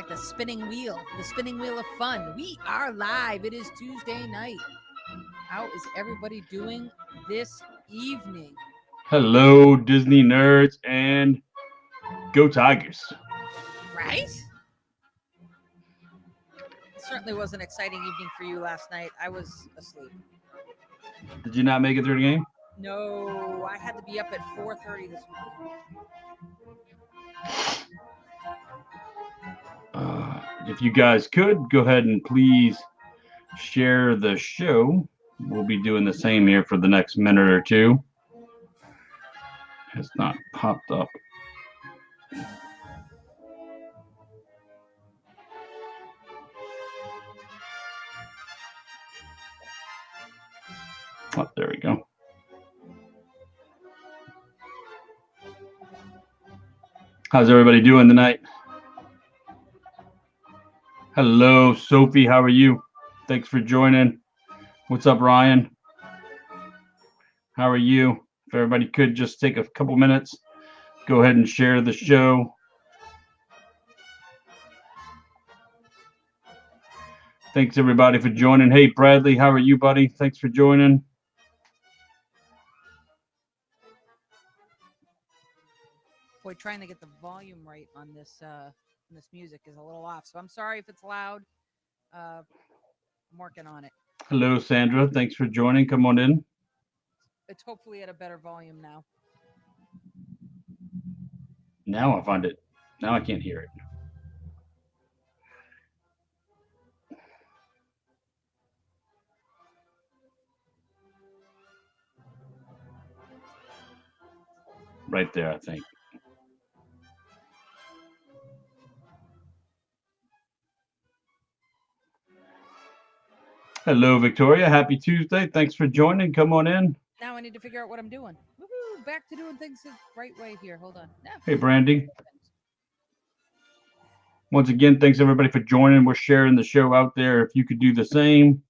like the spinning wheel of fun. We are live. It is Tuesday night. How is everybody doing this evening? Hello, Disney nerds, and go Tigers. Right? It certainly was an exciting evening for you last night. I was asleep. Did you not make it through the game? No, I had to be up at 4:30 this morning. If you guys could, go ahead and please share the show. We'll be doing the same here for the next minute or two. Has not popped up. Oh, there we go. How's everybody doing tonight? Hello, Sophie. How are you? Thanks for joining. What's up, Ryan? How are you? If everybody could just take a couple minutes, go ahead and share the show. Thanks, everybody, for joining. Hey, Bradley, how are you, buddy? Thanks for joining. Boy, trying to get the volume right on this music is a little off. So I'm sorry if it's loud. I'm working on it. Hello, Sandra. Thanks for joining. Come on in. It's hopefully at a better volume now. Now I find it. Now I can't hear it. Right there, I think. Hello, Victoria. Happy Tuesday. Thanks for joining. Come on in. Now I need to figure out what I'm doing. Woo-hoo, back to doing things the right way here. Hold on. Now. Hey, Brandy. Once again, thanks everybody for joining. We're sharing the show out there. If you could do the same,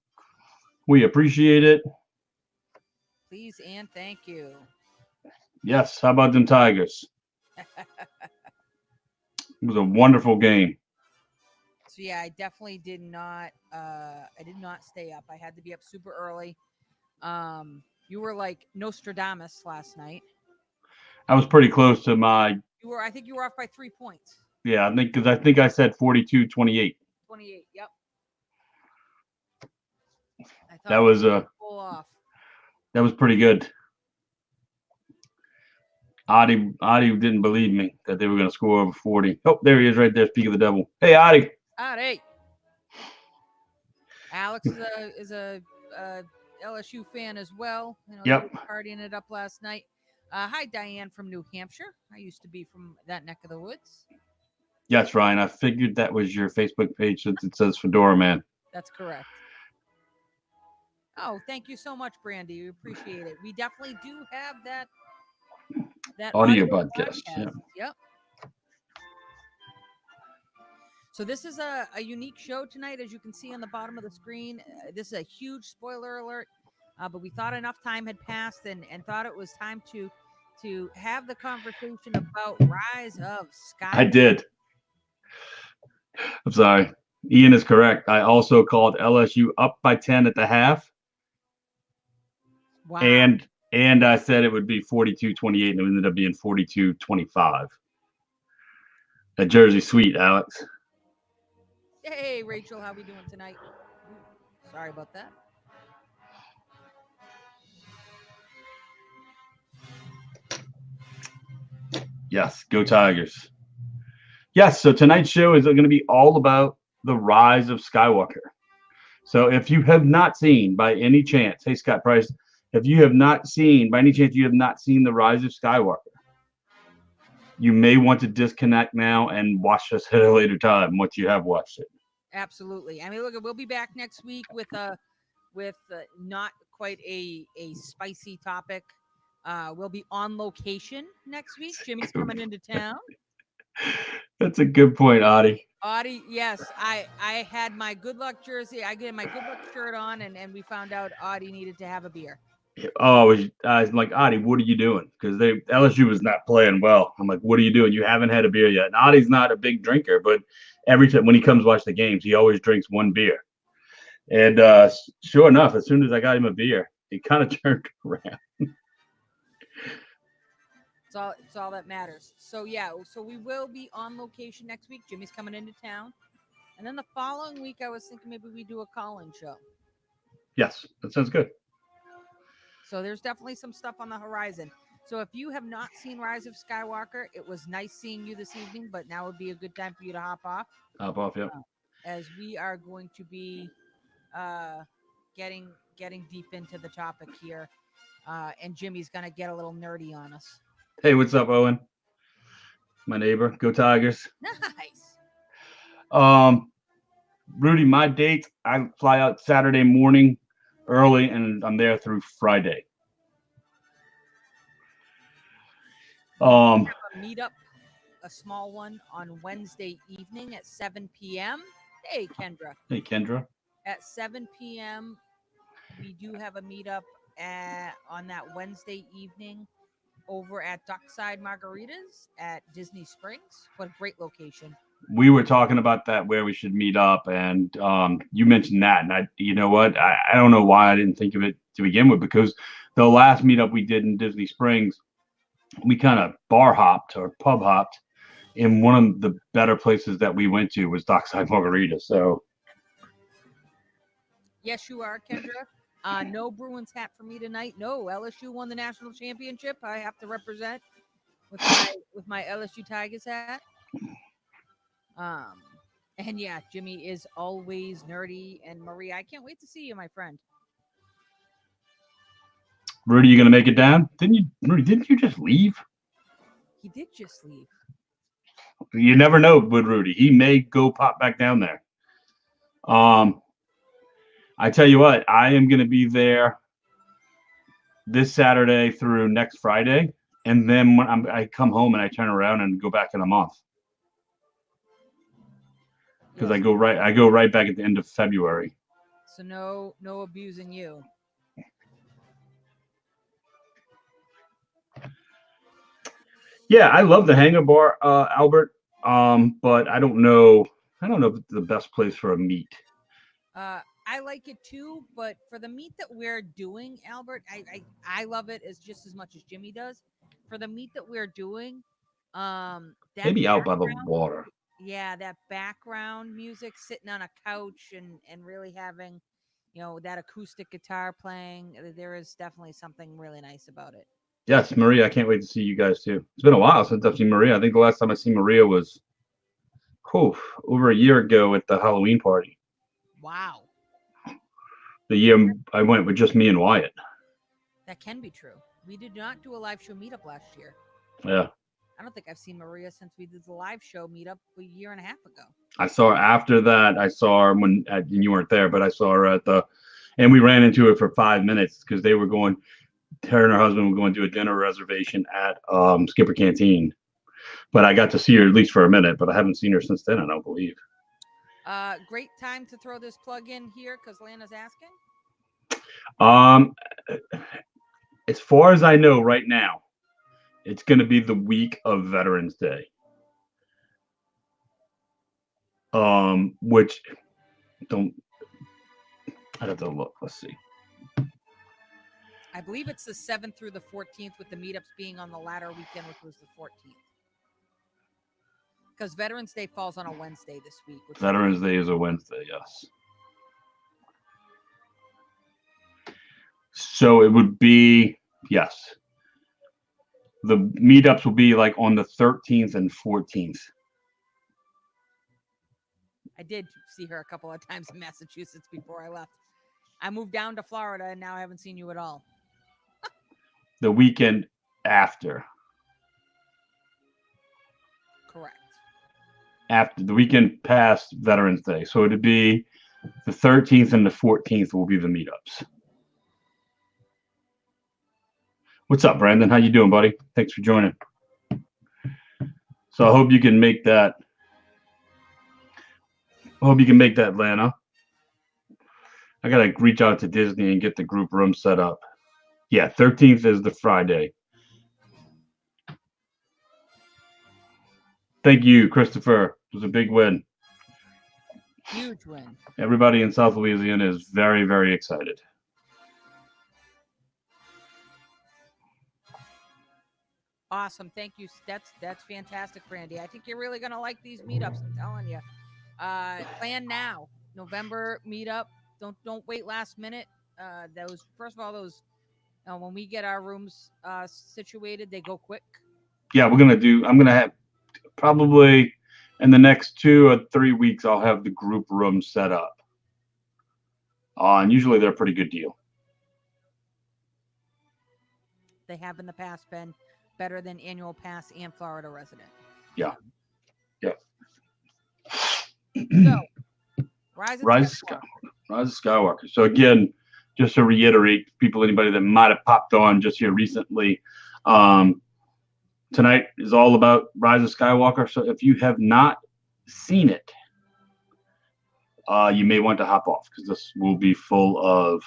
we appreciate it. Please and thank you. Yes. How about them Tigers? It was a wonderful game. So yeah, I definitely did not. I did not stay up. I had to be up super early. You were like Nostradamus last night. I was pretty close to my. You were. I think you were off by 3 points. Yeah, I think I said 42-28. 28. Yep. I thought that was pull off. That was pretty good. Adi didn't believe me that they were going to score over 40. Oh, there he is right there. Speak of the devil. Hey, Adi. Adi. Alex is a LSU fan as well. You know, yep. Partying it up last night. Hi, Diane from New Hampshire. I used to be from that neck of the woods. Yes, Ryan. I figured that was your Facebook page since it says Fedora Man. That's correct. Oh, thank you so much, Brandy. We appreciate it. We definitely do have that audio podcast. Yeah. Yep. So this is a unique show tonight, as you can see on the bottom of the screen. This is a huge spoiler alert, but we thought enough time had passed and thought it was time to have the conversation about Rise of Skywalker. I did. I'm sorry. Ian is correct. I also called LSU up by 10 at the half. Wow. And I said it would be 42-28, and it ended up being 42-25. A Jersey sweet, Alex. Hey, Rachel, how we doing tonight? Sorry about that. Yes, go Tigers. Yes, so tonight's show is going to be all about the Rise of Skywalker. So if you have not seen by any chance, hey, Scott Price, if you have not seen, by any chance you have not seen the Rise of Skywalker, you may want to disconnect now and watch this at a later time once you have watched it. Absolutely. I mean, look, we'll be back next week with not quite a spicy topic. We'll be on location next week. Jimmy's coming into town. That's a good point, Adi. Adi, yes. I had my good luck jersey. I get my good luck shirt on, and we found out Adi needed to have a beer. Oh, I was like, Adi, what are you doing? Because LSU was not playing well. I'm like, what are you doing? You haven't had a beer yet. And Adi's not a big drinker, but every time when he comes watch the games, he always drinks one beer. And sure enough, as soon as I got him a beer, he kind of turned around. It's all that matters. So yeah, so we will be on location next week. Jimmy's coming into town. And then the following week I was thinking maybe we do a call-in show. Yes, that sounds good. So there's definitely some stuff on the horizon. So if you have not seen Rise of Skywalker, it was nice seeing you this evening, but now would be a good time for you to hop off. Hop off, yep. As we are going to be getting deep into the topic here. And Jimmy's going to get a little nerdy on us. Hey, what's up, Owen? My neighbor. Go Tigers. Nice. Rudy, my dates, I fly out Saturday morning early, and I'm there through Friday. We have a meetup, a small one, on Wednesday evening at 7 p.m. Hey, Kendra. Hey, Kendra. At 7 p.m., we do have a meetup on that Wednesday evening over at Dockside Margaritas at Disney Springs. What a great location. We were talking about that, where we should meet up, and you mentioned that, and you know what? I don't know why I didn't think of it to begin with, because the last meetup we did in Disney Springs, we kind of bar hopped or pub hopped, and one of the better places that we went to was Dockside Margarita. So yes, you are, Kendra. No Bruins hat for me tonight. No, LSU won the national championship. I have to represent with my LSU Tigers hat. And yeah, Jimmy is always nerdy. And Maria, I can't wait to see you, my friend. Rudy, you gonna make it down? Rudy, didn't you just leave? He did just leave. You never know with Rudy. He may go pop back down there. I tell you what, I am gonna be there this Saturday through next Friday, and then when I come home and I turn around and go back in a month. Because I go right back at the end of February. So no abusing you. Yeah, I love the Hangar Bar, Albert. But I don't know if it's the best place for a meet. I like it too, but for the meet that we're doing, Albert, I love it just as much as Jimmy does. For the meet that we're doing, maybe out by the water. Yeah, that background music, sitting on a couch and really having, that acoustic guitar playing. There is definitely something really nice about it. Yes, Maria, I can't wait to see you guys too. It's been a while since I've seen Maria. I think the last time I seen Maria was over a year ago at the Halloween party. Wow. The year I went with just me and Wyatt. That can be true. We did not do a live show meetup last year. Yeah. I don't think I've seen Maria since we did the live show meetup a year and a half ago. I saw her after that. I saw her when you weren't there, but I saw her and we ran into her for 5 minutes because they were going. Her and her husband were going to do a dinner reservation at Skipper Canteen, but I got to see her at least for a minute. But I haven't seen her since then. I don't believe. Great time to throw this plug in here because Lana's asking. As far as I know right now, it's going to be the week of Veterans Day. Which I'd have to look. Let's see. I believe it's the 7th through the 14th, with the meetups being on the latter weekend, which was the 14th. Because Veterans Day falls on a Wednesday this week. Veterans Day is a Wednesday, yes. So it would be, yes. The meetups will be like on the 13th and 14th. I did see her a couple of times in Massachusetts before I left. I moved down to Florida, and now I haven't seen you at all. The weekend after. Correct. After the weekend past Veterans Day. So it'd be the 13th and the 14th will be the meetups. What's up, Brandon? How you doing, buddy? Thanks for joining. So I hope you can make that. Lana. I got to reach out to Disney and get the group room set up. Yeah, 13th is the Friday. Thank you, Christopher. It was a big win. Huge win. Everybody in South Louisiana is very, very excited. Awesome. Thank you. That's fantastic, Randy. I think you're really gonna like these meetups. I'm telling you. Plan now. November meetup. Don't wait last minute. Those first of all, those when we get our rooms situated, they go quick. Yeah, I'm gonna have probably in the next 2 or 3 weeks, I'll have the group room set up. And usually they're a pretty good deal. They have in the past been better than annual pass and Florida resident. Yeah. Yeah. So, Rise of Skywalker. So again, just to reiterate, anybody that might have popped on just here recently, tonight is all about Rise of Skywalker. So if you have not seen it, you may want to hop off because this will be full of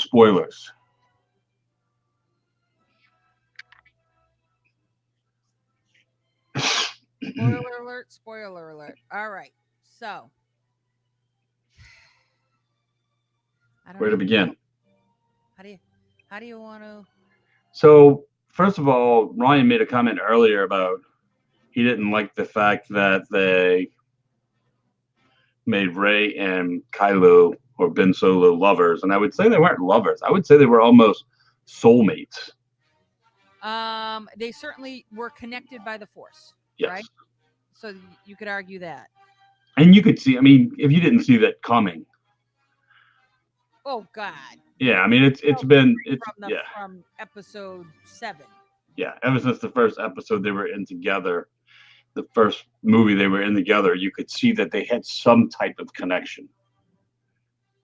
spoilers. Spoiler alert, spoiler alert. All right. So, Where to begin? How do you want to? So, first of all, Ryan made a comment earlier about he didn't like the fact that they made Rey and Kylo or Ben Solo lovers, and I would say they weren't lovers. I would say they were almost soulmates. They certainly were connected by the Force, yes. Right? So you could argue that. And you could see, I mean, if you didn't see that coming. Oh God. Yeah, I mean, it's from episode 7. Yeah, ever since the first episode they were in together, the first movie they were in together, you could see that they had some type of connection.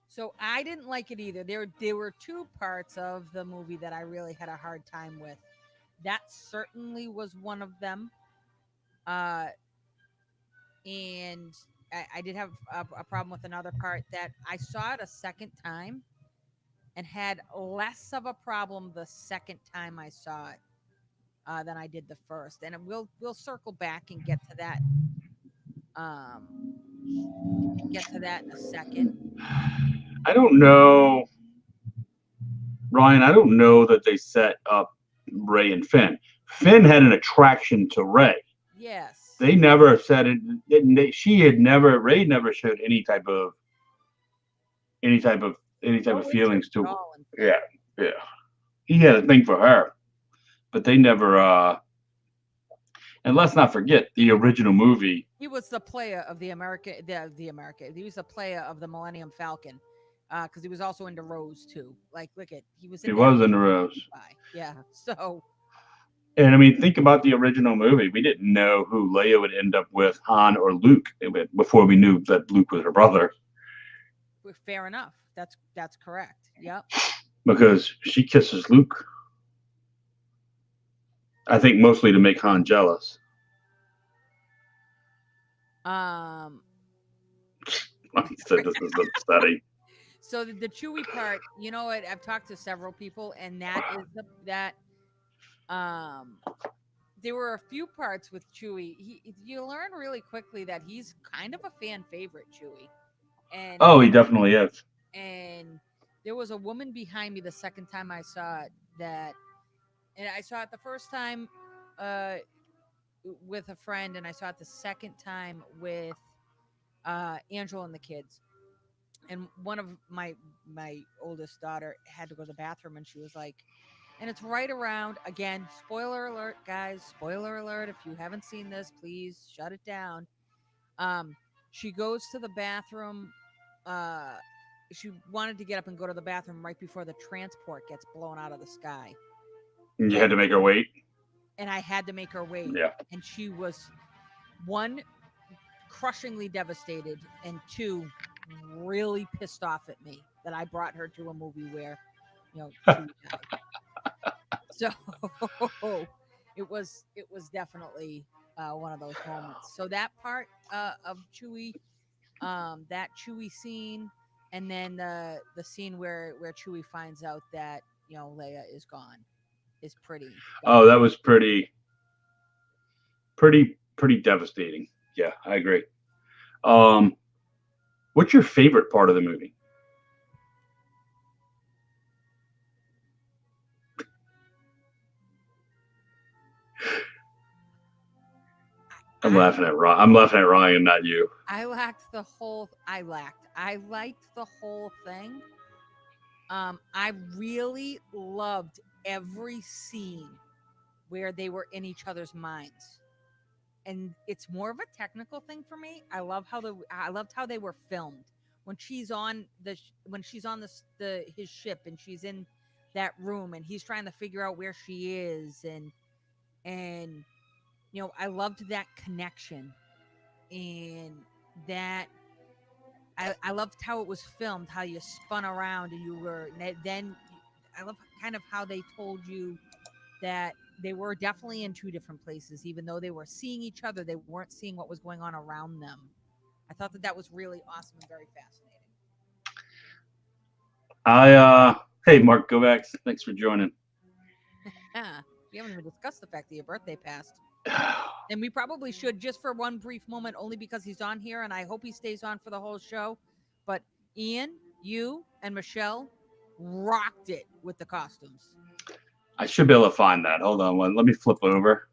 So I didn't like it either. There were 2 parts of the movie that I really had a hard time with. That certainly was one of them. And I did have a problem with another part that I saw it a second time and had less of a problem the second time I saw it than I did the first. And we'll circle back and get to that. Get to that in a second. I don't know, Ryan. I don't know that they set up Rey and Finn. Finn had an attraction to Rey. Yes. They never said it. Rey never showed any type of feelings to her. Yeah. He had a thing for her, but they never. And let's not forget the original movie. He was the player of the America. He was the player of the Millennium Falcon, because he was also into Rose too. Like, look at he was. He was into Rose. Yeah. So. And I mean, think about the original movie. We didn't know who Leia would end up with, Han or Luke, before we knew that Luke was her brother. Fair enough. That's correct. Yep. Because she kisses Luke. I think mostly to make Han jealous. I said this is upsetting. So the Chewie part, you know what? I've talked to several people, and that is that. There were a few parts with Chewie. You learn really quickly that he's kind of a fan favorite, Chewie. And he definitely is. And there was a woman behind me the second time I saw it and I saw it the first time with a friend, and I saw it the second time with Angela and the kids. And one of my oldest daughter had to go to the bathroom, and she was like, and it's right around, again, spoiler alert, guys, spoiler alert. If you haven't seen this, please shut it down. She goes to the bathroom. She wanted to get up and go to the bathroom right before the transport gets blown out of the sky. You had to make her wait? And I had to make her wait. Yeah. And she was, 1, crushingly devastated, and 2, really pissed off at me that I brought her to a movie where, she died. So it was definitely one of those moments. So that part of Chewie, that Chewie scene, and then the scene where Chewie finds out that Leia is gone, is pretty. Oh, that was pretty pretty devastating. Yeah, I agree. What's your favorite part of the movie? I'm laughing at Ryan. I'm laughing at Ryan, not you. I liked the whole thing. I really loved every scene where they were in each other's minds. And it's more of a technical thing for me. I loved how they were filmed. When she's on his ship and she's in that room and he's trying to figure out where she is, and I loved that connection, and that I loved how it was filmed, how you spun around and you were then. I love kind of how they told you that they were definitely in two different places, even though they were seeing each other. They weren't seeing what was going on around them. I thought that was really awesome and very fascinating. Hey Mark, go back. Thanks for joining. Yeah, we haven't even discussed the fact that your birthday passed. And we probably should, just for one brief moment, only because he's on here, and I hope he stays on for the whole show. But Ian, you and Michelle rocked it with the costumes. I should be able to find that. Hold on, let me flip over.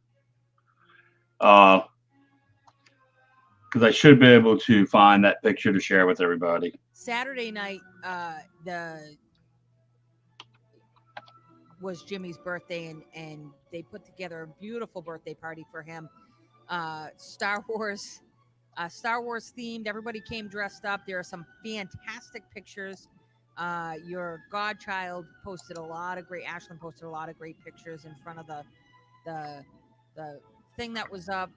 Because I should be able to find that picture to share with everybody. Saturday night, was Jimmy's birthday, and they put together a beautiful birthday party for him. Star Wars themed. Everybody came dressed up. There are some fantastic pictures. Your godchild posted a lot of great. Ashlyn posted a lot of great pictures in front of the thing that was up.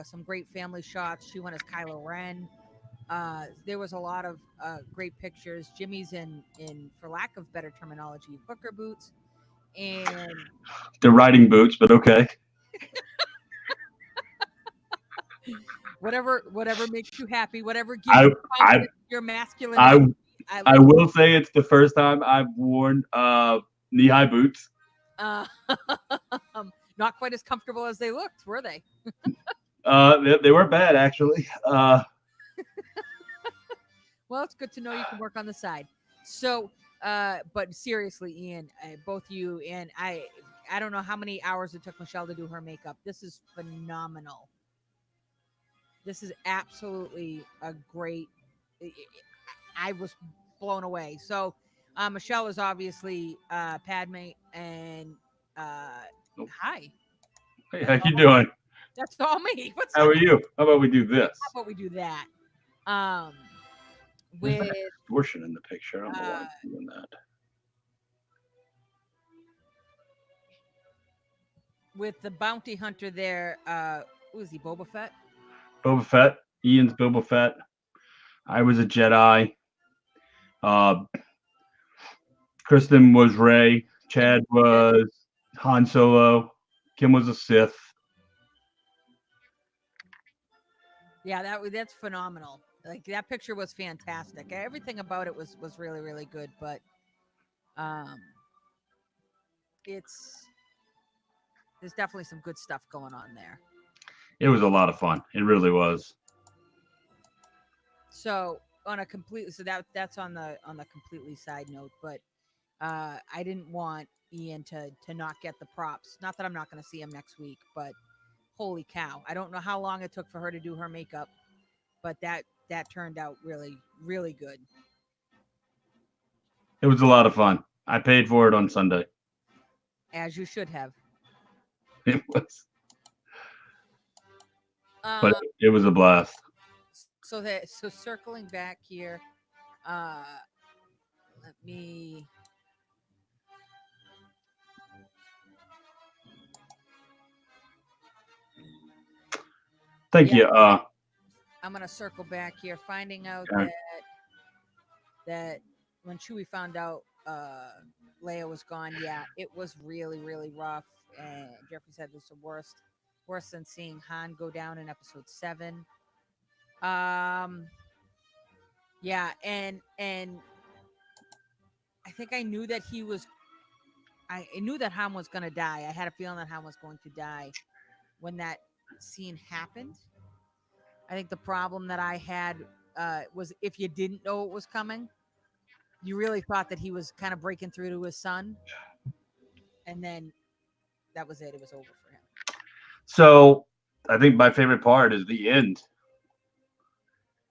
Some great family shots. She went as Kylo Ren. There was a lot of great pictures. Jimmy's in, for lack of better terminology, hooker boots, and they're riding boots, but okay. Whatever makes you happy, whatever gives you confidence, your masculinity. I will say it's the first time I've worn knee-high boots. Not quite as comfortable as they looked, were they? They weren't bad, actually. Well, it's good to know you can work on the side. So, but seriously, Ian, both you and I don't know how many hours it took Michelle to do her makeup. This is phenomenal. This is absolutely a great. I was blown away. So, Michelle is obviously Padme, and hi. Hey, how you doing? That's all me. How are you? How about we do this? How about we do that? With that distortion in the picture, I don't know why I'm doing that. With the bounty hunter there, who is he? Boba Fett. Boba Fett. Ian's Boba Fett. I was a Jedi. Kristen was Rey. Chad was Han Solo. Kim was a Sith. Yeah, that's phenomenal. Like, that picture was fantastic. Everything about it was really, really good. But there's definitely some good stuff going on there. It was a lot of fun. It really was. So that's on the completely side note, but I didn't want Ian to not get the props. Not that I'm not going to see him next week, but holy cow. I don't know how long it took for her to do her makeup, but that turned out really, really good. It was a lot of fun. I paid for it on Sunday. As you should have. It was. But it was a blast. So circling back here, let me. Thank you. I'm gonna circle back here, finding out that when Chewie found out Leia was gone, yeah, it was really, really rough. And Jeffrey said this is worse than seeing Han go down in Episode 7. Yeah, and I think I knew that I knew that Han was going to die. I had a feeling that Han was going to die when that scene happened. I think the problem that I had was if you didn't know it was coming, you really thought that he was kind of breaking through to his son, and then that was it. It was over for him. So I think my favorite part is the end.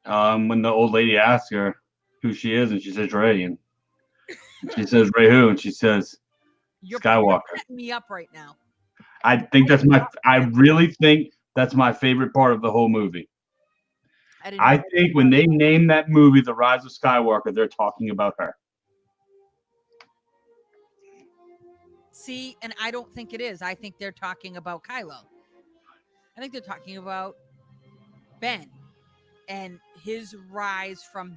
When the old lady asks her who she is, and she says Ray, and she says Ray who, and she says You're Skywalker. setting me up right now. I think that's my. I really think that's my favorite part of the whole movie. I think when they name that movie The Rise of Skywalker, they're talking about her. See, and I don't think it is. I think they're talking about Kylo. I think they're talking about Ben and his rise from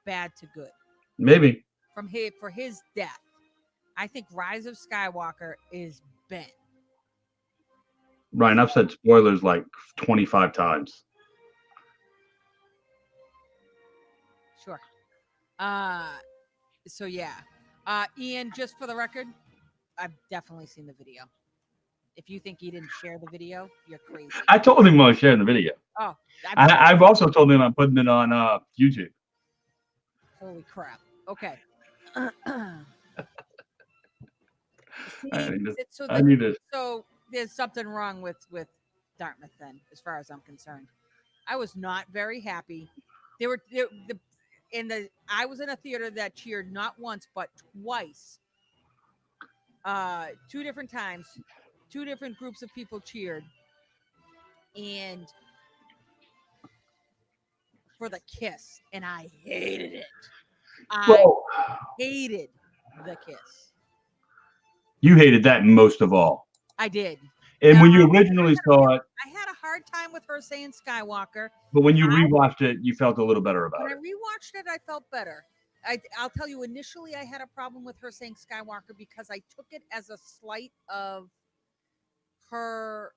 bad to good. Maybe. For his death. I think Rise of Skywalker is Ben. Ryan, I've said spoilers like 25 times. Sure. So yeah. Ian, just for the record, I've definitely seen the video. If you think he didn't share the video, you're crazy. I told him I was sharing the video. Oh, I've also told him I'm putting it on YouTube. Holy crap. Okay. So there's something wrong with Dartmouth then, as far as I'm concerned. I was not very happy. I was in a theater that cheered not once but twice. 2 different times, 2 different groups of people cheered, and for the kiss, and I hated it. I hated the kiss. You hated that most of all. I did. And when you originally saw it, I had a hard time with her saying Skywalker. But when you rewatched it, you felt a little better about it. When I rewatched it, I felt better. I'll tell you, initially I had a problem with her saying Skywalker because I took it as a slight of her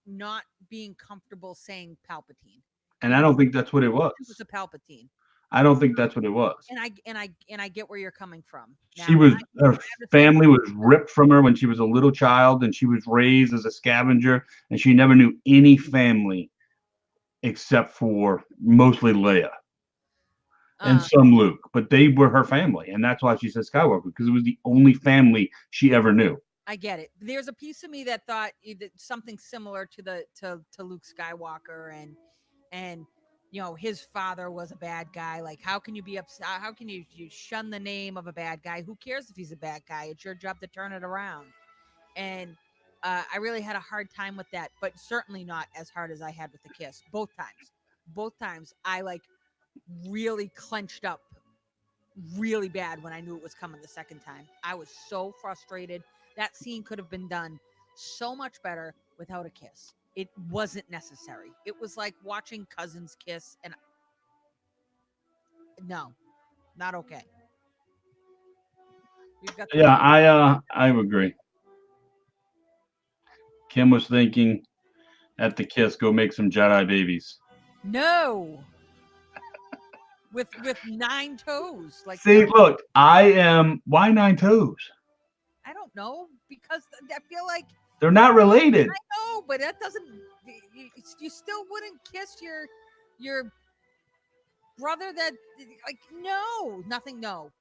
not being comfortable saying Palpatine. And I don't think that's what it was. It was a Palpatine. I don't think that's what it was. And I get where you're coming from. Her family was ripped from her when she was a little child, and she was raised as a scavenger, and she never knew any family except for mostly Leia and some Luke, but they were her family, and that's why she said Skywalker, because it was the only family she ever knew. I get it. There's a piece of me that thought something similar to Luke Skywalker, and you know, his father was a bad guy. Like, how can you be upset? How can you shun the name of a bad guy? Who cares if he's a bad guy? It's your job to turn it around. And I really had a hard time with that, but certainly not as hard as I had with the kiss. Both times I like really clenched up really bad when I knew it was coming the second time. I was so frustrated. That scene could have been done so much better without a kiss. It wasn't necessary. It was like watching cousins kiss, and no, not okay. I agree. Kim was thinking at the kiss, go make some Jedi babies. No. with 9 toes. Like, see, look, why 9 toes? I don't know, because I feel like they're not related. I know, but that doesn't. You still wouldn't kiss your brother. That like nothing. No.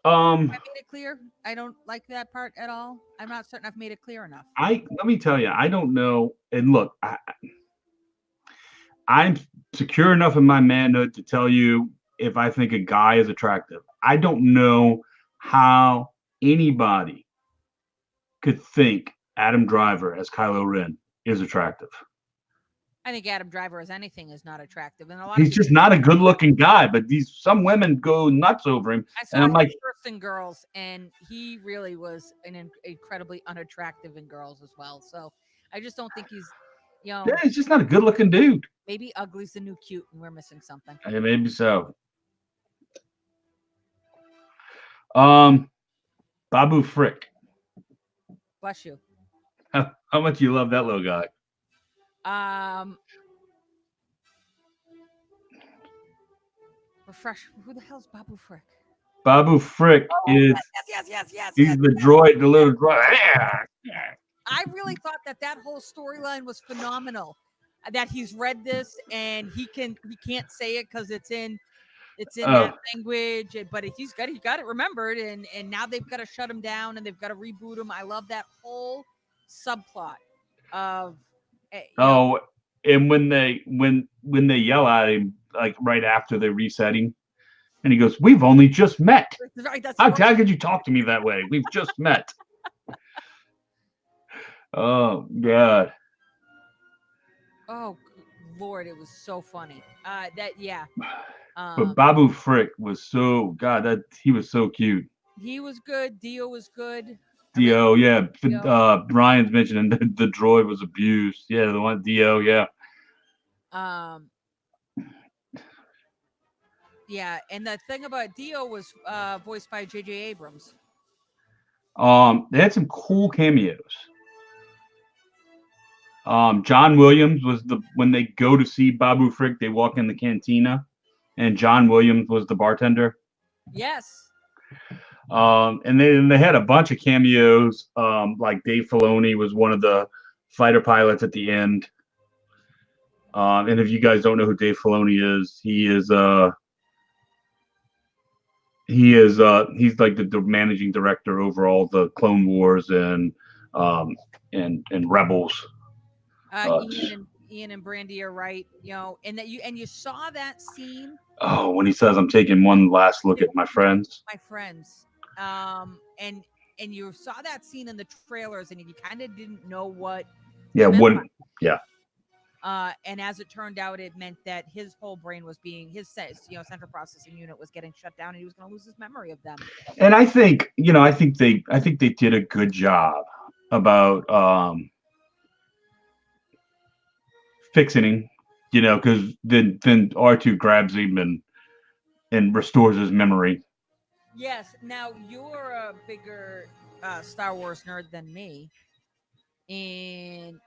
I made it clear. I don't like that part at all. I'm not certain I've made it clear enough. Let me tell you, I don't know. And look, I'm secure enough in my manhood to tell you if I think a guy is attractive. I don't know how anybody could think Adam Driver as Kylo Ren is attractive. I think Adam Driver as anything is not attractive, and he's just not a good-looking guy. But some women go nuts over him. And I'm like, First in Girls, and he really was incredibly unattractive in Girls as well. So I just don't think he's, yeah, he's just not a good-looking dude. Maybe ugly's the new cute, and we're missing something. Yeah, maybe so. Babu Frick. Bless you. How much you love that little guy? Refresh. Who the hell's Babu Frick? Babu Frick is. Yes. He's the droid, the little droid. I really thought that whole storyline was phenomenal. That he's read this and he can't say it because it's in that language, but he's got it remembered, and now they've got to shut him down and they've got to reboot him. I love that whole subplot of and when they yell at him, like right after they reset him, and he goes, "We've only just met. Right, how could you talk to me that way? We've just met." Oh God. Oh Lord, it was so funny. But Babu Frick was so he was so cute. He was good. Dio was good. Dio, yeah. Dio. Ryan's mentioning the droid was abused. Yeah, the one Dio, yeah. Yeah, and the thing about Dio was voiced by J.J. Abrams. They had some cool cameos. John Williams was when they go to see Babu Frick, they walk in the cantina, and John Williams was the bartender. Yes. And they had a bunch of cameos. Like Dave Filoni was one of the fighter pilots at the end. And if you guys don't know who Dave Filoni is, he's like the managing director over all the Clone Wars and Rebels. Ian and Brandy are right, and you saw that scene. Oh, when he says, "I'm taking one last look at my friends." My friends. And you saw that scene in the trailers, and you kind of didn't know what. Yeah. And as it turned out, it meant that his whole brain was being central processing unit was getting shut down, and he was going to lose his memory of them. And I think they did a good job about fixing him, because then R2 grabs him and restores his memory. Yes. Now you're a bigger Star Wars nerd than me, and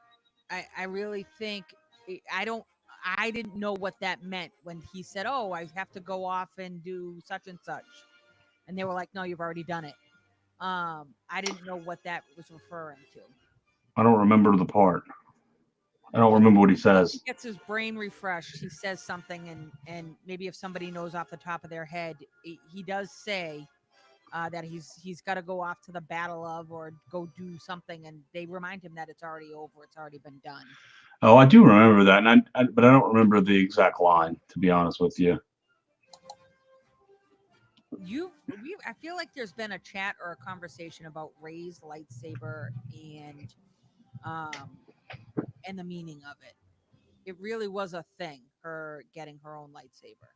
I really think I didn't know what that meant when he said, "Oh, I have to go off and do such and such," and they were like, "No, you've already done it." I didn't know what that was referring to. I don't remember the part. I don't remember what he says. He gets his brain refreshed. He says something, and maybe if somebody knows off the top of their head, he does say that he's got to go off to the battle of or go do something, and they remind him that it's already over. It's already been done. Oh, I do remember that, but I don't remember the exact line, to be honest with you. I feel like there's been a chat or a conversation about Rey's lightsaber and the meaning of it. It really was a thing, her getting her own lightsaber.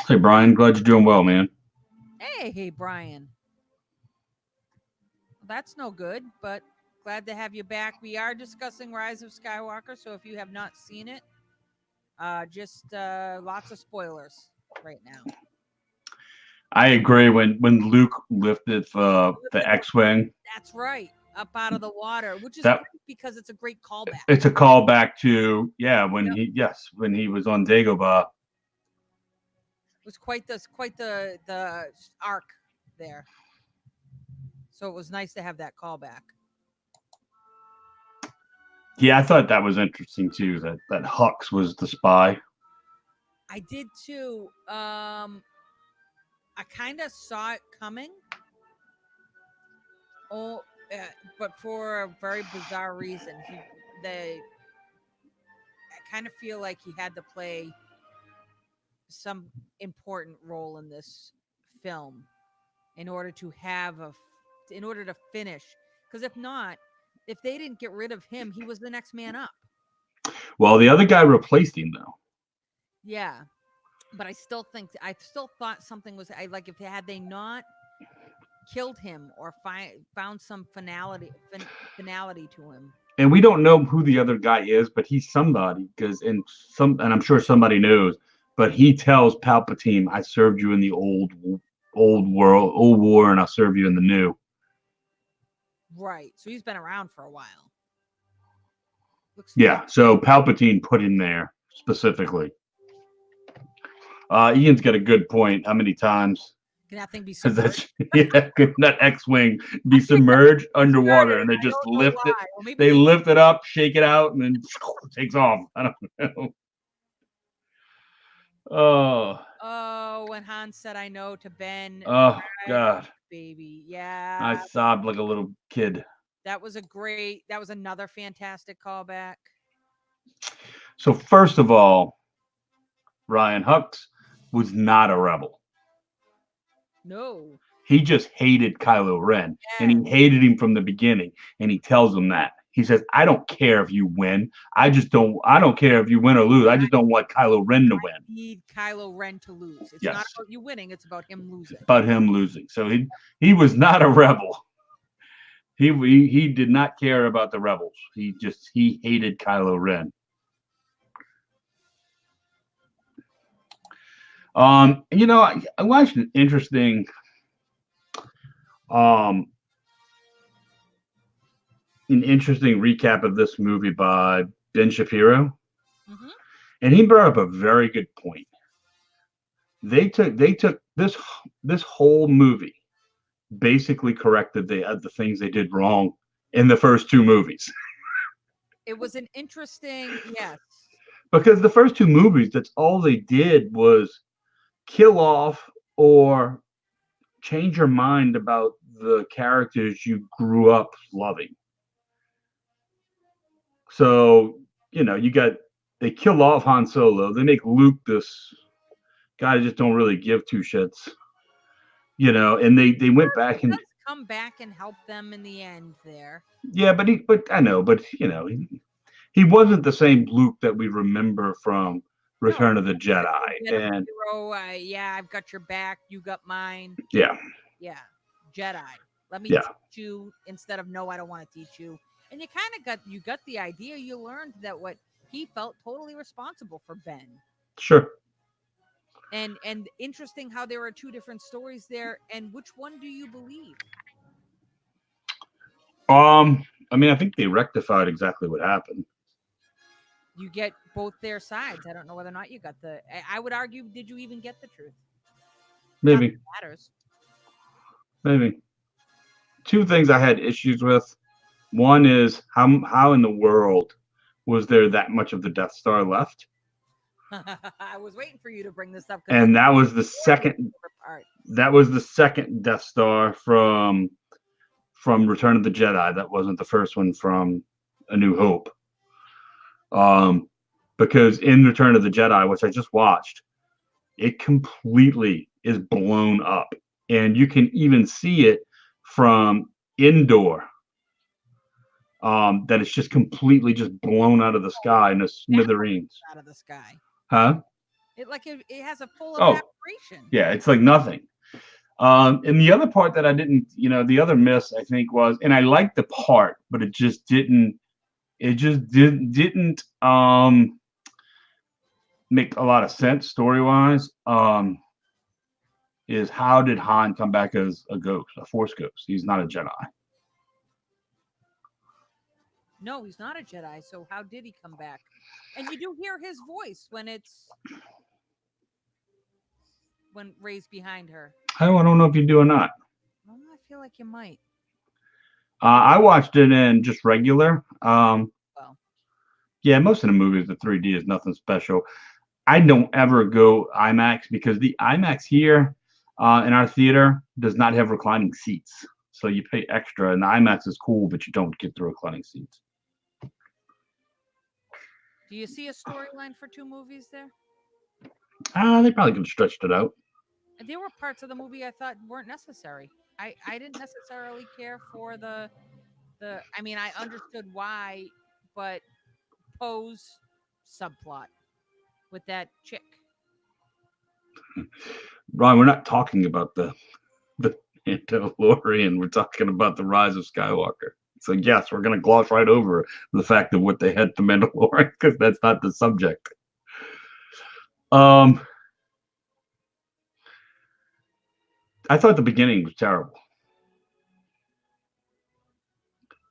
Hey, Brian, glad you're doing well, man. Hey, Brian. Well, that's no good, but glad to have you back. We are discussing Rise of Skywalker, so if you have not seen it, just lots of spoilers right now. I agree. When Luke lifted the X-Wing. That's right. Up out of the water, which is great because it's a great callback. It's a callback to when he was on Dagobah. It was quite the arc there. So it was nice to have that callback. Yeah, I thought that was interesting too. That Hux was the spy. I did too. I kind of saw it coming. But for a very bizarre reason, I kind of feel like he had to play some important role in this film in order to finish. Because if they didn't get rid of him, he was the next man up. Well, the other guy replaced him though. Yeah, but I still thought something was like if they not killed him or found some finality to him. And we don't know who the other guy is, but he's somebody and I'm sure somebody knows. But he tells Palpatine, "I served you in the old war, and I'll serve you in the new." Right. So he's been around for a while. So Palpatine put him there specifically. Ian's got a good point. How many times? Can that thing be Because submerged? that's could that X-wing be submerged underwater and they just lift it? Well, maybe They lift it up, shake it out, and then it takes off. I don't know. Oh, when Han said I know to Ben, Oh right, God. baby. I Yeah. sobbed like a little kid. That was another fantastic callback. So first of all, Ryan Hux was not a rebel. No. He just hated Kylo Ren, and Yeah. he hated him from the beginning. And he tells him that. He says, "I don't care if you win. I don't care if you win or lose. I just don't want Kylo Ren to win." Need Kylo Ren to lose. It's not Yes, about you winning, it's about him losing. about him losing. So he was not a rebel. He did not care about the rebels. He hated Kylo Ren. You know, I watched an interesting recap of this movie by Ben Shapiro, Mhm. and he brought up a very good point. They took this whole movie, basically corrected the things they did wrong in the first two movies. It was an interesting, yes. Because the first two movies, that's all they did was kill off or change your mind about the characters you grew up loving. So, you know, they kill off Han Solo. They make Luke this guy that just don't really give two shits. You know, and they went back and come back and help them in the end there. Yeah, but I know, but you know, he wasn't the same Luke that we remember from Return of the Jedi. And yeah, I've got your back, you got mine. Yeah. Jedi. Let me Yeah. teach you instead of no, I don't want to teach you. And you kind of got the idea. You learned that what he felt totally responsible for Ben. Sure. And interesting how there are two different stories there. And which one do you believe? I mean, I think they rectified exactly what happened. You get both their sides. I don't know whether or not you got I would argue, did you even get the truth? Maybe. Matters. Maybe. Two things I had issues with. One is how in the world was there that much of the Death Star left? I was waiting for you to bring this up. And that was the second part. That was the second Death Star from Return of the Jedi. That wasn't the first one from A New Hope. Because in Return of the Jedi, which I just watched, it completely is blown up. And you can even see it from indoor. That it's just completely just blown out of the sky in a smithereens. Out of the sky. Huh? It has a full evaporation. Yeah, it's like nothing. And the other part that I didn't, the other miss I think was, and I liked the part, but it just didn't make a lot of sense story-wise. Is how did Han come back as a ghost, a Force ghost? He's not a Jedi. No, he's not a Jedi. So how did he come back? And you do hear his voice when Rey's behind her. I don't know if you do or not. Well, I feel like you might. I watched it in just regular. Yeah, most of the movies, the 3D is nothing special. I don't ever go IMAX because the IMAX here in our theater does not have reclining seats. So you pay extra, and the IMAX is cool, but you don't get the reclining seats. Do you see a storyline for two movies there? They probably could have stretched it out. And there were parts of the movie I thought weren't necessary. I didn't necessarily care for the I mean, I understood why, but Poe's subplot with that chick. Ron, we're not talking about the Mandalorian. We're talking about the Rise of Skywalker. So yes, we're going to gloss right over the fact of what they had to Mandalorian because that's not the subject. I thought the beginning was terrible.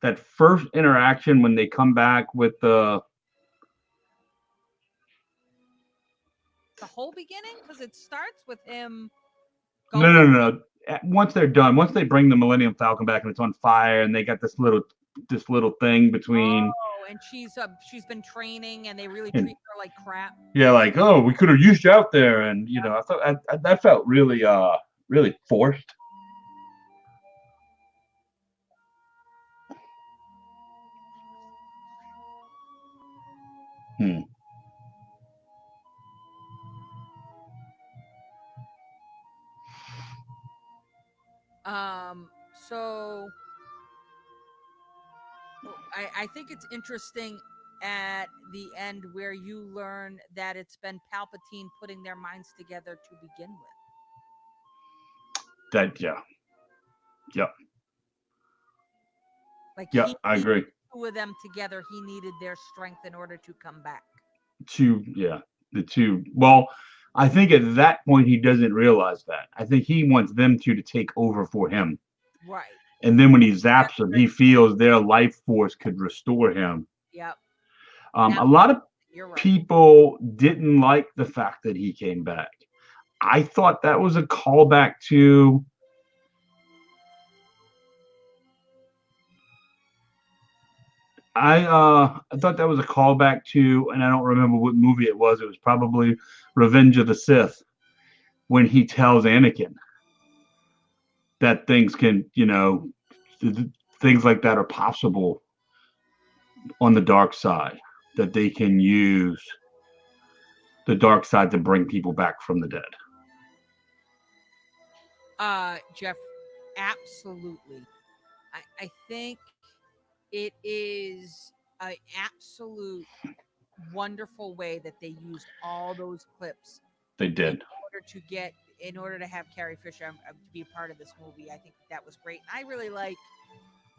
That first interaction when they come back with the whole beginning, because it starts with him Go. No. Once they're done, once they bring the Millennium Falcon back and it's on fire, and they got this little thing between. Oh, and she's been training, and they really And, treat her like crap. yeah, like, oh, we could have used you out there, and I thought that felt really really forced. So I think it's interesting at the end where you learn that it's been Palpatine putting their minds together to begin with. Yeah. Like Yeah, he I agree. two of them together, he needed their strength in order to come back. The two. Well, I think at that point he doesn't realize that. I think he wants them to take over for him. Right. And then when he zaps them, he feels their life force could restore him. Yep. A lot of people didn't like the fact that he came back. I thought that was a callback to I thought that was a callback to, and I don't remember what movie it was. It was probably Revenge of the Sith, when he tells Anakin that things can, things like that are possible on the dark side, that they can use the dark side to bring people back from the dead. Jeff, absolutely. I think it is an absolute wonderful way that they used all those clips. They did. In order to have Carrie Fisher to be a part of this movie. I think that was great. And I really like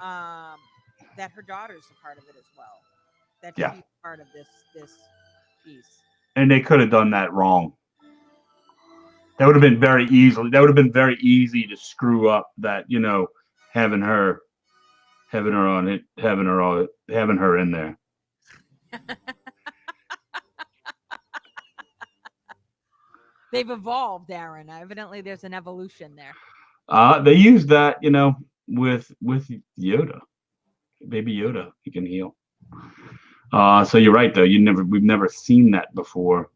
that her daughter's a part of it as well. That she's part of this piece. And they could have done that wrong. That would have been very easy to screw up that, having her in there. They've evolved, Aaron. Evidently there's an evolution there. They use that, with Yoda. Baby Yoda, he can heal. So you're right though. We've never seen that before.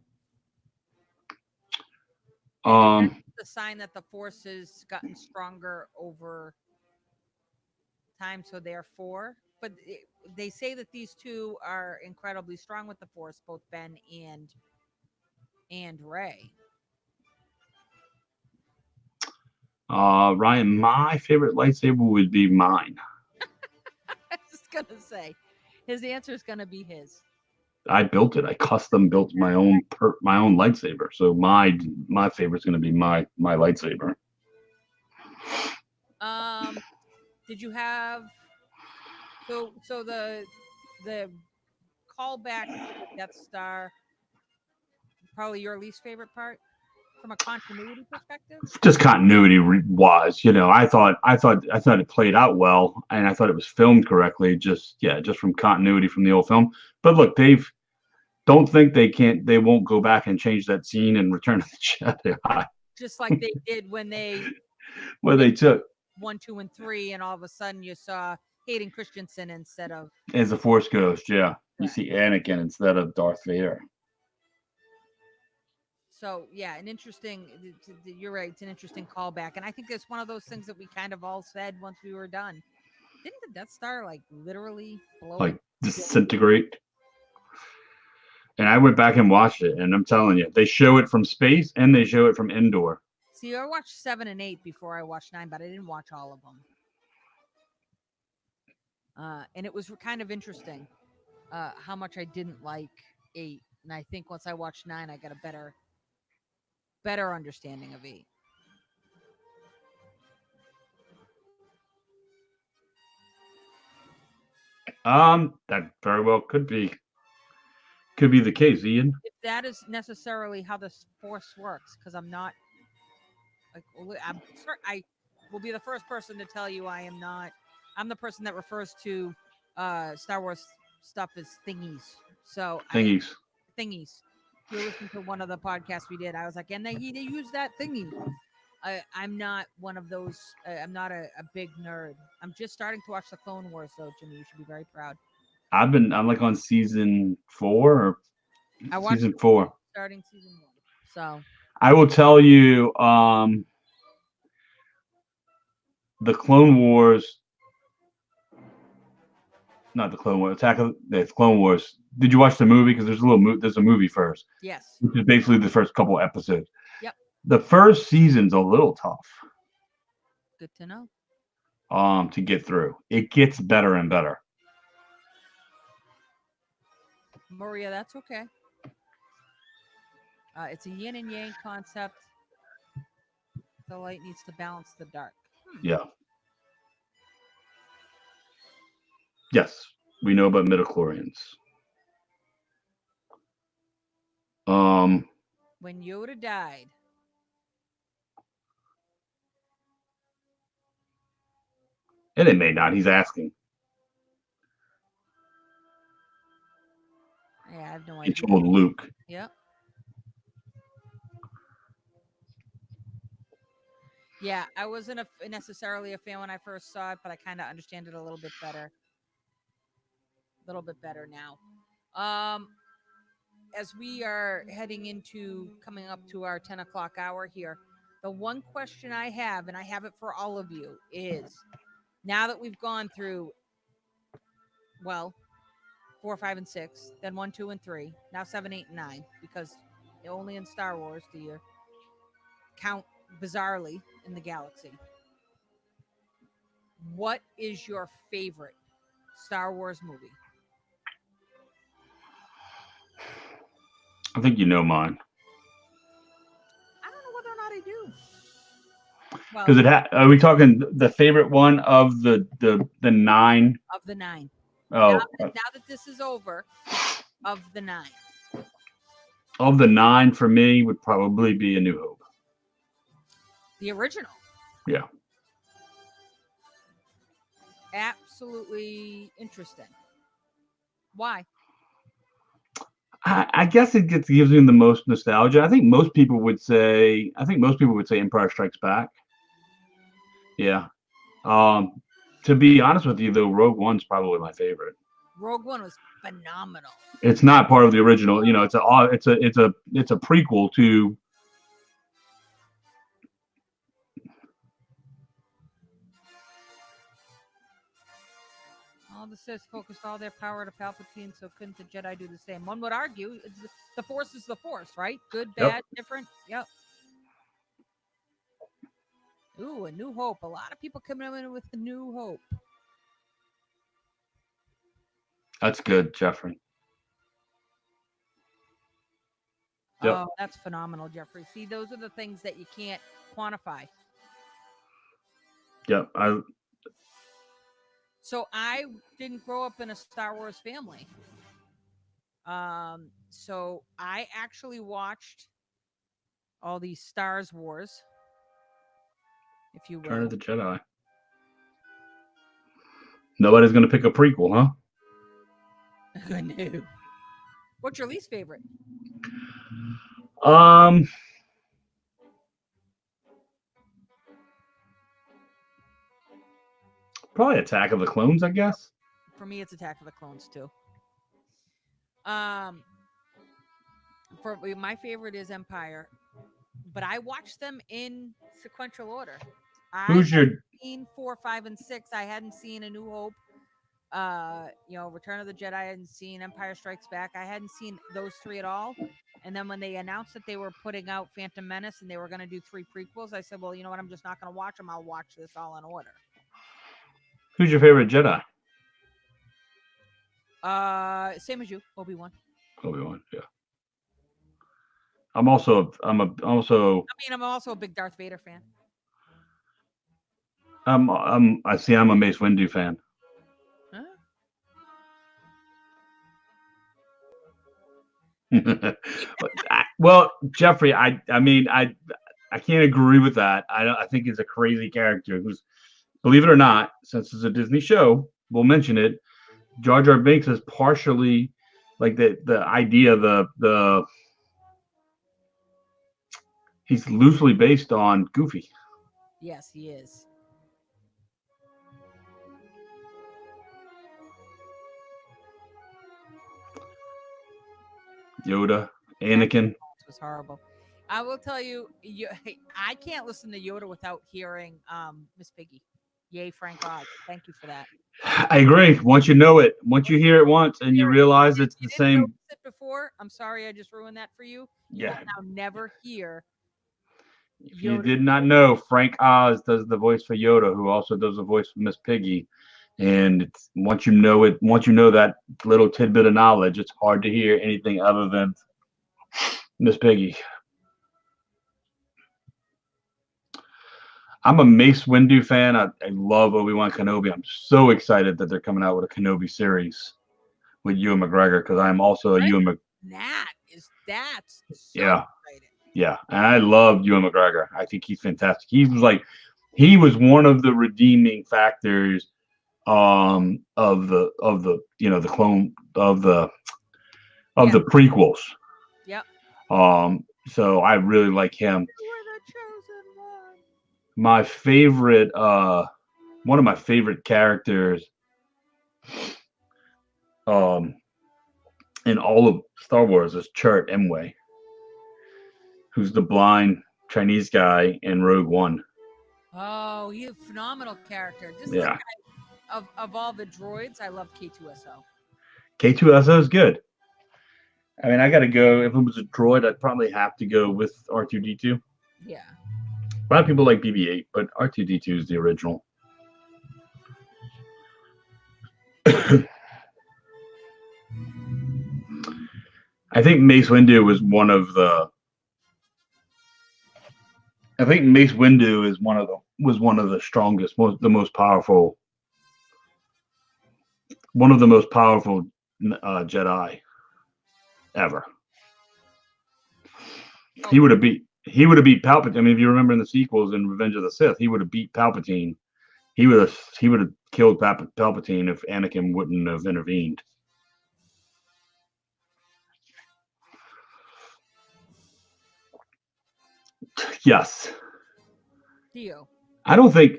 The sign that the Force has gotten stronger over time, so therefore, but they say that these two are incredibly strong with the Force, both Ben and Rey. Ryan, my favorite lightsaber would be mine. I was just gonna say, his answer is gonna be his. I built it. I custom built my own lightsaber. So my favorite is going to be my lightsaber. Did you have so the callback to Death Star? Probably your least favorite part from a continuity perspective. Just continuity wise, I thought it played out well, and I thought it was filmed correctly. Just from continuity from the old film. But look, don't think they won't go back and change that scene in Return of the Jedi. Just like they did when they took 1, 2, and 3, and all of a sudden you saw Hayden Christensen instead of as a Force Ghost. Yeah, you see Anakin instead of Darth Vader. So yeah, an interesting. You're right. It's an interesting callback, and I think it's one of those things that we kind of all said once we were done. Didn't the Death Star literally blow? Disintegrate? And I went back and watched it, and I'm telling you, they show it from space and they show it from indoor. See, I watched 7 and 8 before I watched 9, but I didn't watch all of them. And it was kind of interesting how much I didn't like 8, and I think once I watched 9, I got a better understanding of 8. That very well could be the case, Ian. If that is necessarily how the Force works, because I'm not. I will be the first person to tell you I am not. I'm the person that refers to Star Wars stuff as thingies. So thingies. If you listen to one of the podcasts we did, I was like, and they use that thingy. I'm not one of those. I'm not a big nerd. I'm just starting to watch the Clone Wars, though, Jimmy. You should be very proud. I'm like on season 4 or I watched season 4. starting season 1. So I will tell you, the Clone Wars, not the Clone Wars, the Clone Wars. Did you watch the movie? Because there's a movie first, yes, which is basically the first couple episodes. Yep. The first season's a little tough, good to know. to get through. It gets better and better. Maria, that's okay. It's a yin and yang concept. The light needs to balance the dark. Yeah. Yes, we know about midichlorians. When Yoda died, and it may not. He's asking. yeah, I have no He idea. told Luke. Yep. Yeah, I wasn't necessarily a fan when I first saw it, but I kind of understand it a little bit better. A little bit better now. As we are heading into coming up to our 10 o'clock hour here, the one question I have, and I have it for all of you, is now that we've gone through, well, 4, 5, and 6, then 1, 2, and 3, now 7, 8, and 9, because only in Star Wars do you count bizarrely in the galaxy. What is your favorite Star Wars movie? I think you know mine. I don't know whether or not I do. Because are we talking the favorite one of the 9? Of the 9. Oh, now that this is over, of the 9. Of the 9 for me would probably be A New Hope. The original. Yeah. Absolutely interesting. Why? I guess it gives me the most nostalgia. I think most people would say Empire Strikes Back. Yeah. To be honest with you, though, Rogue One's probably my favorite. Rogue One was phenomenal. It's not part of the original. You know, it's a prequel to. All the Sith focused all their power to Palpatine, so couldn't the Jedi do the same? One would argue the Force is the Force, right? Good, bad, different. Yep. Ooh, A New Hope. A lot of people coming in with A New Hope. That's good, Jeffrey. Yep. Oh, that's phenomenal, Jeffrey. See, those are the things that you can't quantify. Yep. So I didn't grow up in a Star Wars family. So I actually watched all these Star Wars, if you will. Return of the Jedi. Nobody's going to pick a prequel, huh? No. What's your least favorite? Probably Attack of the Clones, I guess. For me, it's Attack of the Clones too. For my favorite is Empire, but I watched them in sequential order. Who's your seen 4, 5, and 6? I hadn't seen A New Hope. Return of the Jedi. I hadn't seen Empire Strikes Back. I hadn't seen those 3 at all. And then when they announced that they were putting out Phantom Menace and they were going to do 3 prequels, I said, well, you know what? I'm just not going to watch them. I'll watch this all in order. Who's your favorite Jedi? Same as you, Obi-Wan. Obi-Wan, yeah. I'm also a big Darth Vader fan. I'm a Mace Windu fan. Huh? Well, Jeffrey, I can't agree with that. I think he's a crazy character who's, believe it or not, since it's a Disney show, we'll mention it. Jar Jar Binks is partially like the idea, the He's loosely based on Goofy. Yes, he is. Yoda, Anakin. This was horrible. I will tell you, I can't listen to Yoda without hearing Miss Piggy. Yay, Frank Oz. Thank you for that. I agree. Once you know it, once you hear it once and you realize it's the You didn't notice same. it before. I'm sorry, I just ruined that for you. You Yeah. will now never hear. If you did not know, Frank Oz does the voice for Yoda, who also does the voice for Miss Piggy. And it's, once you know it, once you know that little tidbit of knowledge, it's hard to hear anything other than Miss Piggy. I'm a Mace Windu fan. I love Obi-Wan Kenobi. I'm so excited that they're coming out with a Kenobi series with Ewan McGregor because I'm also a Ewan McGregor. That's so Yeah. exciting. Yeah, and I love Ewan McGregor. I think he's fantastic. He was one of the redeeming factors of the the clone of the prequels. Yep. So I really like him. You were the chosen one. My favorite one of my favorite characters in all of Star Wars is Chirrut Imwe, who's the blind Chinese guy in Rogue One. Oh, he's a phenomenal character. Just Yeah. of all the droids, I love K2SO. K2SO is good. I mean, I got to go. If it was a droid, I'd probably have to go with R2D2. Yeah. A lot of people like BB-8, but R2D2 is the original. I think Mace Windu was one of the. I think Mace Windu is was one of the strongest, the most powerful. One of the most powerful Jedi ever. Oh. He would have beat Palpatine. I mean, if you remember in the sequels in Revenge of the Sith, he would have beat Palpatine. He would have killed Palpatine if Anakin wouldn't have intervened. Yes. Theo. I don't think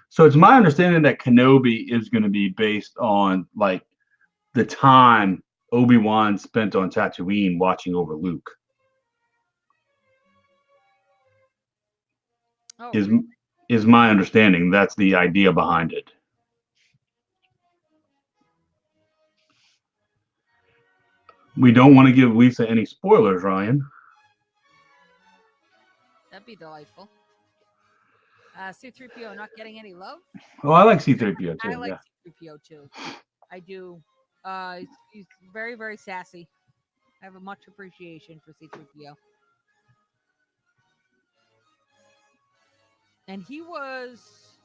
so. It's my understanding that Kenobi is going to be based on like the time Obi-Wan spent on Tatooine watching over Luke. Oh, is my understanding. That's the idea behind it. We don't want to give Lisa any spoilers, Ryan. That'd be delightful. C-3PO not getting any love? Oh, I like C-3PO too. I like yeah. C-3PO too. I do. He's very, very sassy. I have a much appreciation for C-3PO. And he was.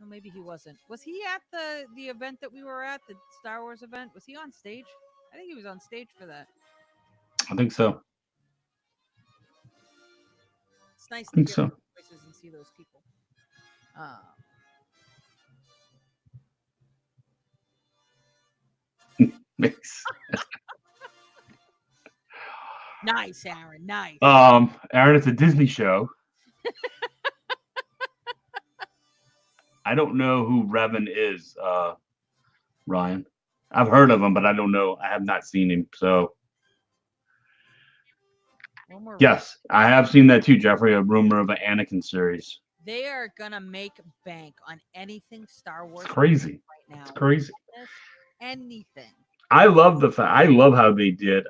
No, maybe he wasn't. Was he at the event that we were at, the Star Wars event? Was he on stage? I think he was on stage for that. I think so. It's nice to hear those voices and see those people. Nice, Aaron. Nice. Aaron, it's a Disney show. I don't know who Revan is, Ryan. I've heard of him, but I don't know. I have not seen him. So, yes, I have seen that too, Jeffrey. A rumor of an Anakin series. They are gonna make bank on anything Star Wars. It's crazy right now. It's crazy. Anything. I love the fact. I love how they did.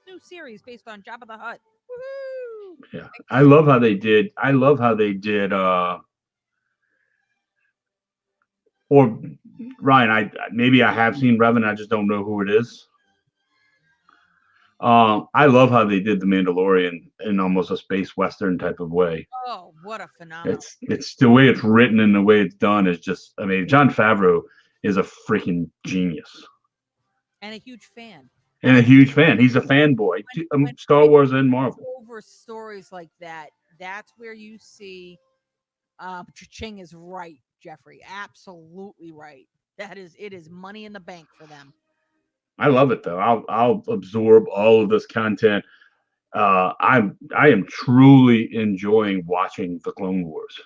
New series based on Jabba the Hutt. Woo-hoo! Yeah, I love how they did. I love how they did. Or Ryan, maybe I have seen Revan. I just don't know who it is. I love how they did the Mandalorian in almost a space western type of way. Oh, what a phenomenal! It's the way it's written and the way it's done is just. I mean, Jon Favreau is a freaking genius and a huge fan. He's a fanboy. Star Wars and Marvel. Over stories like that, that's where you see. Ching is right, Jeffrey. Absolutely right. It is money in the bank for them. I love it though. I'll absorb all of this content. I am truly enjoying watching the Clone Wars.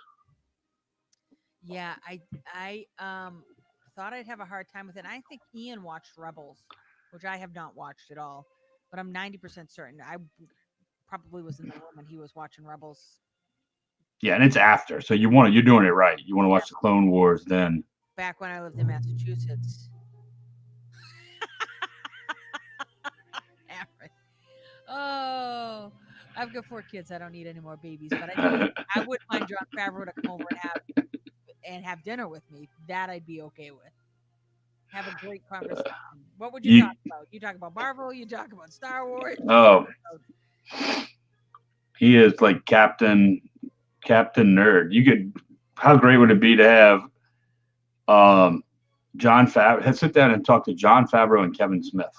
Yeah, I thought I'd have a hard time with it. I think Ian watched Rebels, which I have not watched at all, but I'm 90% certain probably was in the room when he was watching Rebels. Yeah, and it's after, so you're doing it right. You want to Yeah. watch the Clone Wars then. Back when I lived in Massachusetts. Aaron. Oh, I've got 4 kids. I don't need any more babies, but I wouldn't mind John Favreau to come over and have dinner with me. That I'd be okay with. Have a great conversation. What would you talk about? You talk about Marvel? You talk about Star Wars? Oh, he is like Captain Nerd. How great would it be to have John Favreau sit down and talk to John Favreau and Kevin Smith?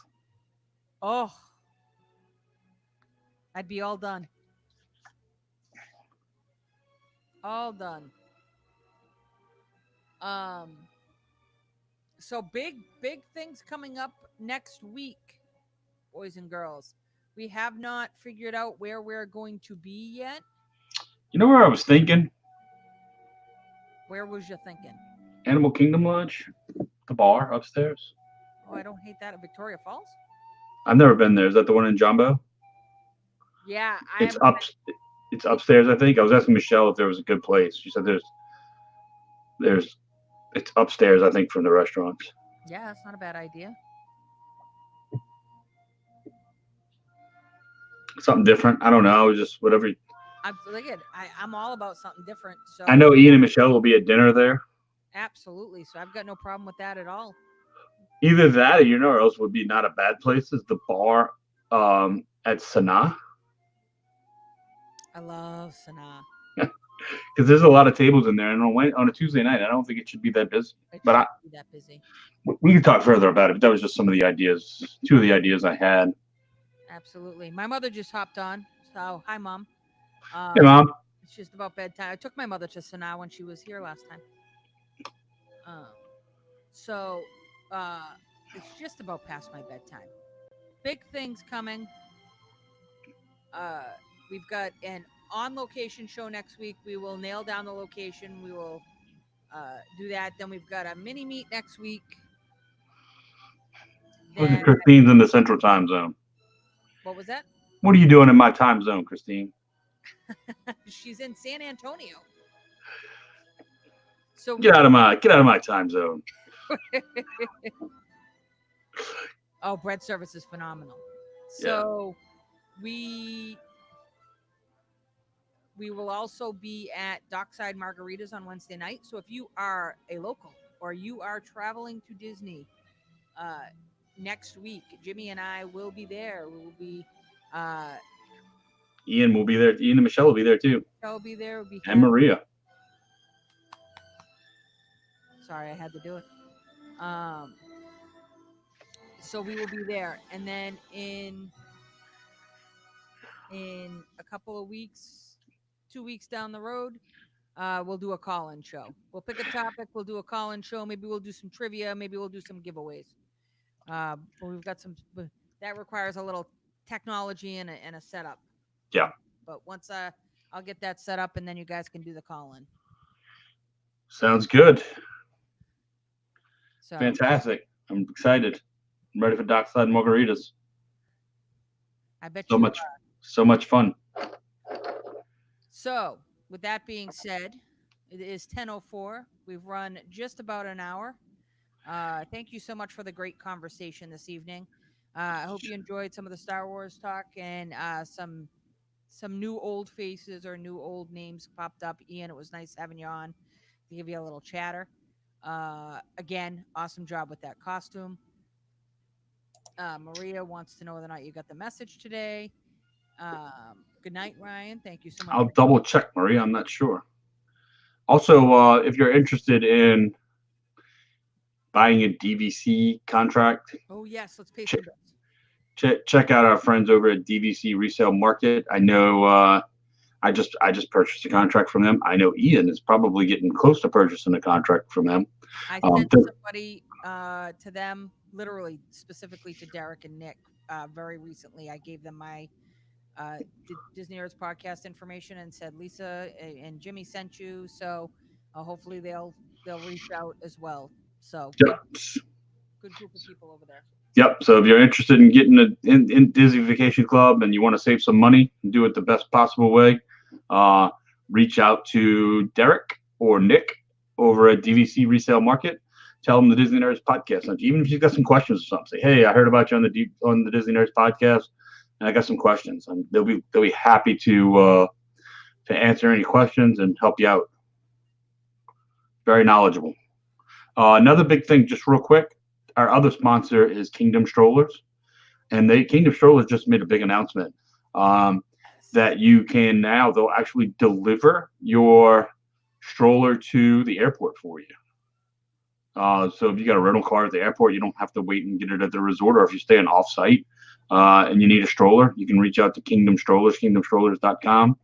Oh, I'd be all done. All done. So big things coming up next week, boys and girls. We have not figured out where we're going to be yet. You know where I was thinking? Where was you thinking? Animal Kingdom Lodge, the bar upstairs. Oh, I don't hate that at Victoria Falls. I've never been there. Is that the one in Jumbo? Yeah, it's upstairs. I think I was asking Michelle if there was a good place. She said it's upstairs. I think from the restaurants. Yeah, that's not a bad idea. Something different. I don't know. Just whatever. I'm all about something different. So I know Ian and Michelle will be at dinner there. Absolutely. So I've got no problem with that at all. Either that or else would be not a bad place is the bar at Sanaa. I love Sanaa. Because there's a lot of tables in there, and on a Tuesday night, I don't think it should be that busy. But be that busy. We can talk further about it. But that was just some of the ideas, 2 of the ideas I had. Absolutely. My mother just hopped on. So hi, Mom. Hey, Mom. It's just about bedtime. I took my mother to Sanaa when she was here last time. So it's just about past my bedtime. Big things coming. We've got an on-location show next week. We will nail down the location. We will do that. Then we've got a mini meet next week. Look at Christine's in the Central Time Zone. What was that? What are you doing in my time zone, Christine? She's in San Antonio. So get out of my time zone. Oh, bread service is phenomenal. So we will also be at Dockside Margaritas on Wednesday night. So if you are a local or you are traveling to Disney next week, Jimmy and I will be there. We will be Ian will be there. Ian and Michelle will be there too. I'll be there. And Maria. Sorry, I had to do it. So we will be there, and then in a couple of weeks, 2 weeks down the road, we'll do a call-in show. We'll pick a topic. We'll do a call-in show. Maybe we'll do some trivia. Maybe we'll do some giveaways. But we've got some that requires a little technology and a setup. Yeah. But once I'll get that set up, and then you guys can do the call-in. Sounds good. So fantastic. I'm excited. I'm ready for Dockside Margaritas. I bet so much fun. So with that being said, it is 10:04. We've run just about an hour. Thank you so much for the great conversation this evening. I hope you enjoyed some of the Star Wars talk and some new old faces or new old names popped up. Ian, it was nice having you on to give you a little chatter. Again, awesome job with that costume. Maria wants to know whether or not you got the message today. Good night, Ryan. Thank you so much. I'll double check, Maria. I'm not sure. Also, if you're interested in buying a DVC contract. Oh, yes. Let's pay some bills. Check out our friends over at DVC Resale Market. I know I just purchased a contract from them. I know Ian is probably getting close to purchasing a contract from them. I sent somebody to them, literally specifically to Derek and Nick. Very recently, I gave them my Disney Nerds podcast information and said Lisa and Jimmy sent you. So hopefully they'll reach out as well. So Yep. good group of people over there. Yep. So if you're interested in getting in Disney Vacation Club and you want to save some money and do it the best possible way, reach out to Derek or Nick over at DVC Resale Market. Tell them the Disney Nerds podcast. Like, even if you've got some questions or something, say, "Hey, I heard about you on the Disney Nerds podcast, and I got some questions." And they'll be happy to answer any questions and help you out. Very knowledgeable. Another big thing, just real quick. Our other sponsor is Kingdom Strollers, and Kingdom Strollers just made a big announcement that you can now, they'll actually deliver your stroller to the airport for you. So if you got a rental car at the airport, you don't have to wait and get it at the resort, or if you're staying off-site and you need a stroller, you can reach out to Kingdom Strollers, kingdomstrollers.com,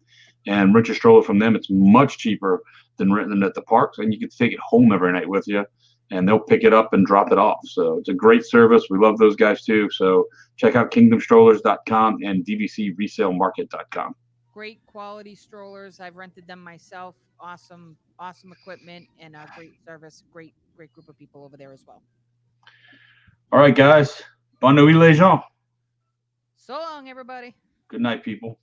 and rent your stroller from them. It's much cheaper than renting it at the parks, and you can take it home every night with you, and they'll pick it up and drop it off. So it's a great service. We love those guys too. So check out kingdomstrollers.com and dvcresalemarket.com. Great quality strollers. I've rented them myself. Awesome equipment and a great service. Great group of people over there as well. All right, guys. Bonne nuit, les gens. So long, everybody. Good night, people.